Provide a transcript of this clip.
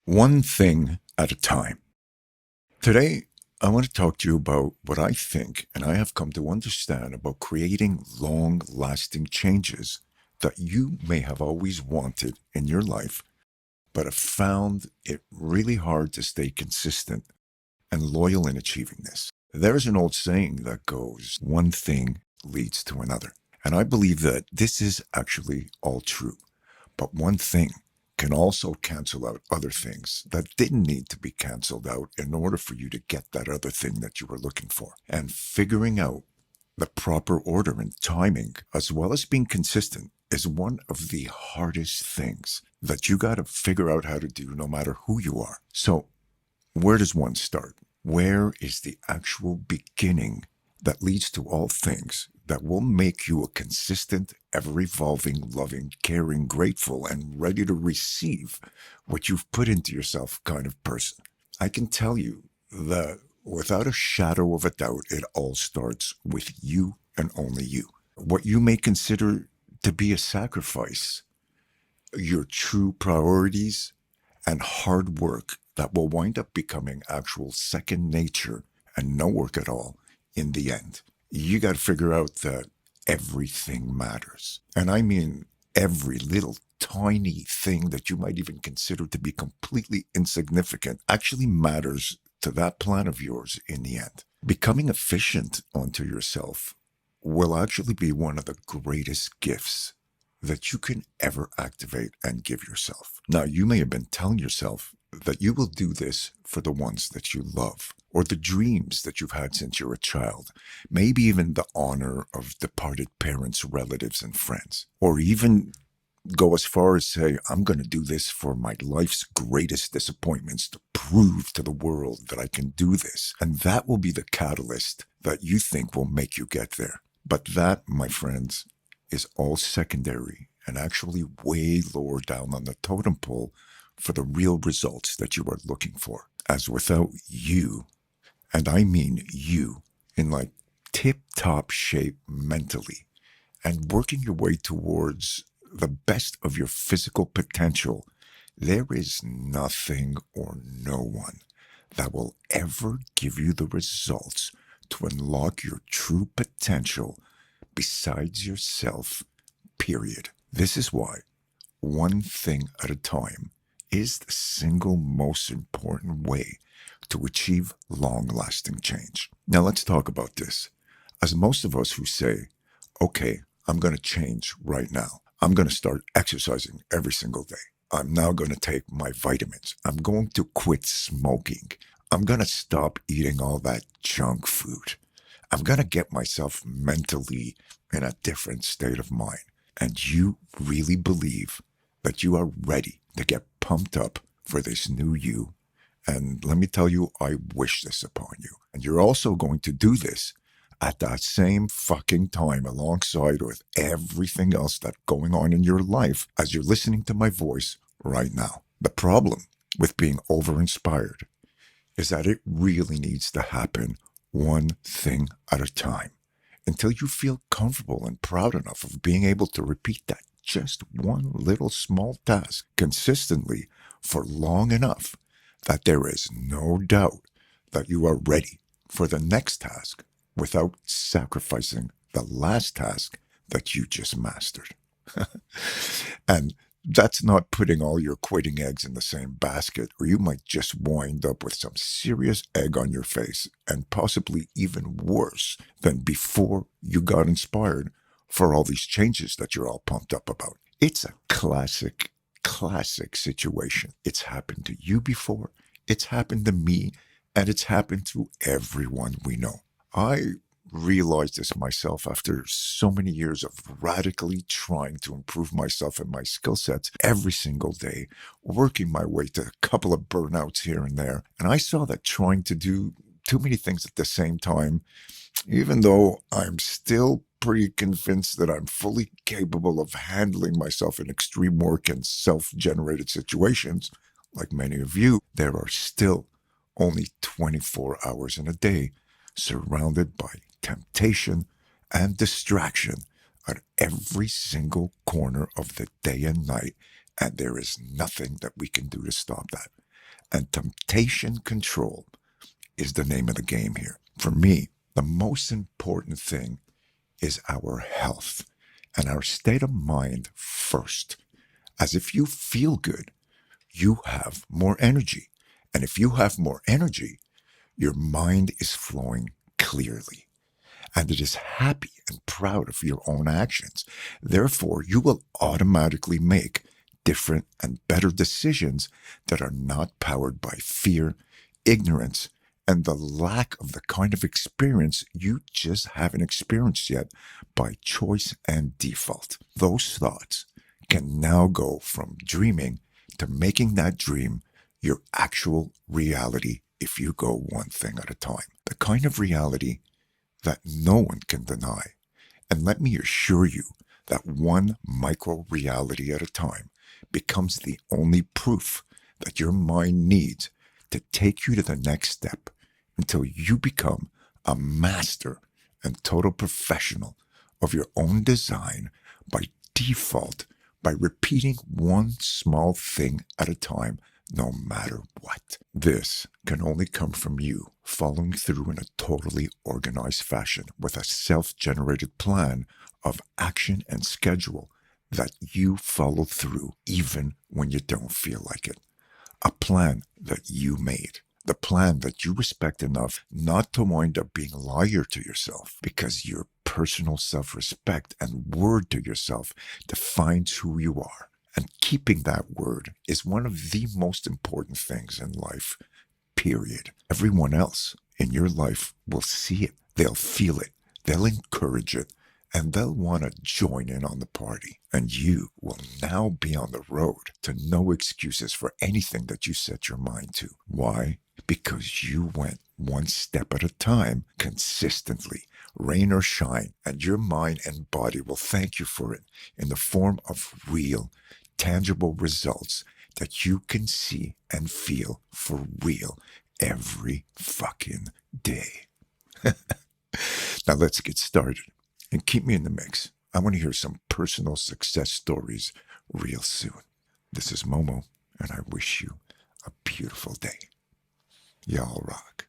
One thing at a time. Today, I want to talk to you about what I think and I have come to understand about creating long lasting changes that you may have always wanted in your life, but have found it really hard to stay consistent and loyal in achieving this. There's an old saying that goes, one thing leads to another. And I believe that this is actually all true. But one thing can also cancel out other things that didn't need to be canceled out in order for you to get that other thing that you were looking for. And figuring out the proper order and timing, as well as being consistent, is one of the hardest things that you got to figure out how to do no matter who you are. So, where does one start? Where is the actual beginning that leads to all things that will make you a consistent, ever evolving, loving, caring, grateful, and ready to receive what you've put into yourself kind of person? I can tell you that without a shadow of a doubt, it all starts with you and only you. What you may consider to be a sacrifice, your true priorities, and hard work that will wind up becoming actual second nature and no work at all in the end. You got to figure out that everything matters. And I mean every little tiny thing that you might even consider to be completely insignificant actually matters to that plan of yours in the end. Becoming efficient onto yourself will actually be one of the greatest gifts that you can ever activate and give yourself. Now, you may have been telling yourself that you will do this for the ones that you love, or the dreams that you've had since you're a child, maybe even the honor of departed parents, relatives, and friends, or even go as far as say, I'm going to do this for my life's greatest disappointments to prove to the world that I can do this. And that will be the catalyst that you think will make you get there. But that, my friends, is all secondary and actually way lower down on the totem pole for the real results that you are looking for. As without you, and I mean you, in like tip-top shape mentally, and working your way towards the best of your physical potential, there is nothing or no one that will ever give you the results to unlock your true potential besides yourself, period. This is why one thing at a time is the single most important way to achieve long lasting change. Now, let's talk about this. As most of us who say, okay, I'm going to change right now. I'm going to start exercising every single day. I'm now going to take my vitamins. I'm going to quit smoking. I'm going to stop eating all that junk food. I'm going to get myself mentally in a different state of mind. And you really believe that you are ready to get pumped up for this new you. And let me tell you, I wish this upon you. And you're also going to do this at that same fucking time alongside with everything else that's going on in your life as you're listening to my voice right now. The problem with being over-inspired is that it really needs to happen one thing at a time until you feel comfortable and proud enough of being able to repeat that just one little small task consistently for long enough that there is no doubt that you are ready for the next task without sacrificing the last task that you just mastered. And that's not putting all your quitting eggs in the same basket, or you might just wind up with some serious egg on your face, and possibly even worse than before you got inspired for all these changes that you're all pumped up about. It's a classic situation. It's happened to you before, it's happened to me, and it's happened to everyone we know. I realized this myself after so many years of radically trying to improve myself and my skill sets every single day, working my way to a couple of burnouts here and there. And I saw that trying to do too many things at the same time, even though I'm still pretty convinced that I'm fully capable of handling myself in extreme work and self-generated situations, like many of you, there are still only 24 hours in a day surrounded by temptation and distraction at every single corner of the day and night, and there is nothing that we can do to stop that. And temptation control is the name of the game here. For me, the most important thing is our health and our state of mind first. As if you feel good, you have more energy. And if you have more energy, your mind is flowing clearly and it is happy and proud of your own actions. Therefore, you will automatically make different and better decisions that are not powered by fear, ignorance, and the lack of the kind of experience you just haven't experienced yet by choice and default. Those thoughts can now go from dreaming to making that dream your actual reality if you go one thing at a time. The kind of reality that no one can deny. And let me assure you that one micro reality at a time becomes the only proof that your mind needs to take you to the next step until you become a master and total professional of your own design by default, by repeating one small thing at a time, no matter what. This can only come from you following through in a totally organized fashion with a self-generated plan of action and schedule that you follow through even when you don't feel like it. A plan that you made. The plan that you respect enough not to wind up being a liar to yourself, because your personal self-respect and word to yourself defines who you are. And keeping that word is one of the most important things in life, period. Everyone else in your life will see it. They'll feel it. They'll encourage it. And they'll want to join in on the party. And you will now be on the road to no excuses for anything that you set your mind to. Why? Because you went one step at a time, consistently, rain or shine, and your mind and body will thank you for it in the form of real, tangible results that you can see and feel for real every fucking day. Now let's get started and keep me in the mix. I want to hear some personal success stories real soon. This is Momo, and I wish you a beautiful day. Y'all rock.